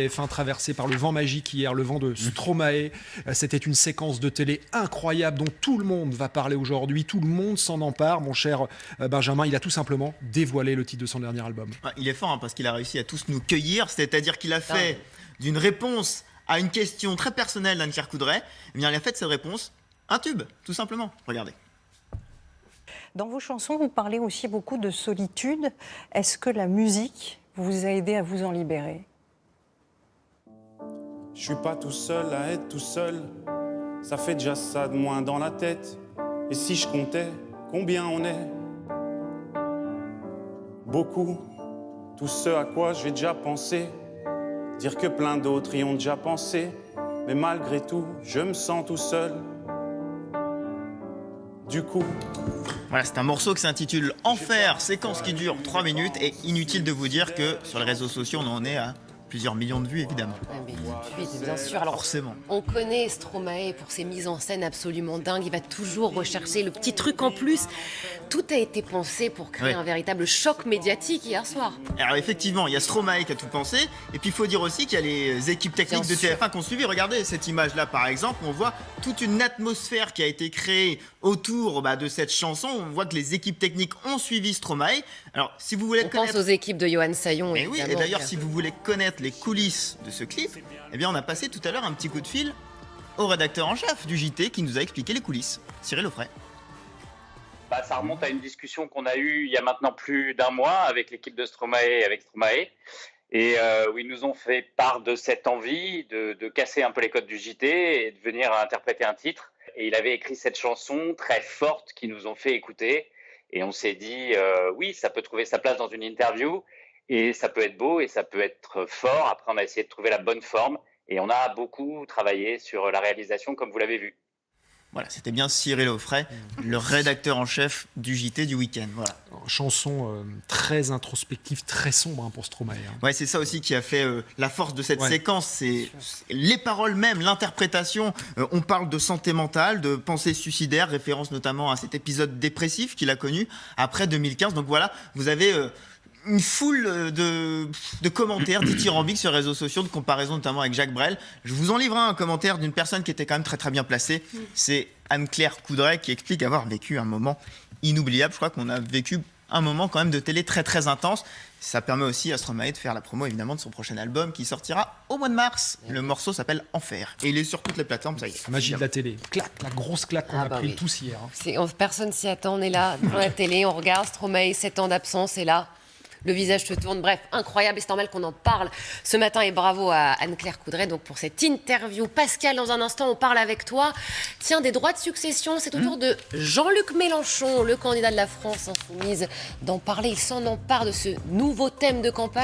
TF1 traversé par le vent magique hier, le vent de Stromae. C'était une séquence de télé incroyable dont tout le monde va parler aujourd'hui. Tout le monde s'en empare, mon cher Benjamin. Il a tout simplement dévoilé le titre de son dernier album. Il est fort parce qu'il a réussi à tous nous cueillir, c'est-à-dire qu'il a fait d'une réponse à une question très personnelle d'Anne-Claire Coudray, eh bien, il a fait de cette réponse un tube, tout simplement. Regardez. Dans vos chansons, vous parlez aussi beaucoup de solitude. Est-ce que la musique vous a aidé à vous en libérer ? Je suis pas tout seul à être tout seul, ça fait déjà ça de moins dans la tête. Et si je comptais combien on est? Beaucoup, tout ce à quoi j'ai déjà pensé, dire que plein d'autres y ont déjà pensé, mais malgré tout, je me sens tout seul. Du coup... Voilà, c'est un morceau qui s'intitule Enfer, séquence qui dure 3 minutes, et inutile de vous dire que sur les réseaux sociaux, on en est à plusieurs millions de vues, évidemment. Mais tout de suite, bien sûr. Alors, forcément. On connaît Stromae pour ses mises en scène absolument dingues. Il va toujours rechercher le petit truc en plus. Tout a été pensé pour créer un véritable choc médiatique hier soir. Alors effectivement, il y a Stromae qui a tout pensé. Et puis il faut dire aussi qu'il y a les équipes techniques de TF1 qui ont suivi. Regardez cette image-là, par exemple. On voit toute une atmosphère qui a été créée autour de cette chanson. On voit que les équipes techniques ont suivi Stromae. Alors si vous voulez pense aux équipes de Yohann Sayon. Mais oui, et d'ailleurs, si vous voulez connaître les coulisses de ce clip, eh bien on a passé tout à l'heure un petit coup de fil au rédacteur en chef du JT qui nous a expliqué les coulisses. Cyril Offray. Ça remonte à une discussion qu'on a eue il y a maintenant plus d'un mois avec l'équipe de Stromae, avec Stromae, et où ils nous ont fait part de cette envie de casser un peu les codes du JT et de venir interpréter un titre. Et il avait écrit cette chanson très forte qu'ils nous ont fait écouter, et on s'est dit oui, ça peut trouver sa place dans une interview, et ça peut être beau et ça peut être fort. Après, on a essayé de trouver la bonne forme, et on a beaucoup travaillé sur la réalisation, comme vous l'avez vu. Voilà, c'était bien Cyril Offray, le rédacteur en chef du JT du week-end. Voilà. Chanson très introspective, très sombre pour Stromae. Ouais, c'est ça aussi qui a fait la force de cette séquence. C'est les paroles même, l'interprétation. On parle de santé mentale, de pensée suicidaire, référence notamment à cet épisode dépressif qu'il a connu après 2015. Donc voilà, vous avez une foule de commentaires dithyrambiques sur les réseaux sociaux, de comparaisons notamment avec Jacques Brel. Je vous en livre un commentaire d'une personne qui était quand même très très bien placée. C'est Anne-Claire Coudray qui explique avoir vécu un moment inoubliable. Je crois qu'on a vécu un moment quand même de télé très très intense. Ça permet aussi à Stromae de faire la promo évidemment de son prochain album qui sortira au mois de mars. Le morceau s'appelle Enfer et il est sur toutes les plateformes, ça y est. Magie de la télé. Clac, la grosse claque qu'on a pris tous hier. Personne s'y attend, on est là devant la télé, on regarde Stromae, 7 ans d'absence, et là... Le visage se tourne, bref, incroyable, et c'est normal qu'on en parle ce matin, et bravo à Anne-Claire Coudray donc pour cette interview. Pascal, dans un instant, on parle avec toi. Tiens, des droits de succession, c'est au tour de Jean-Luc Mélenchon, le candidat de la France insoumise, d'en parler. Il s'en empare de ce nouveau thème de campagne.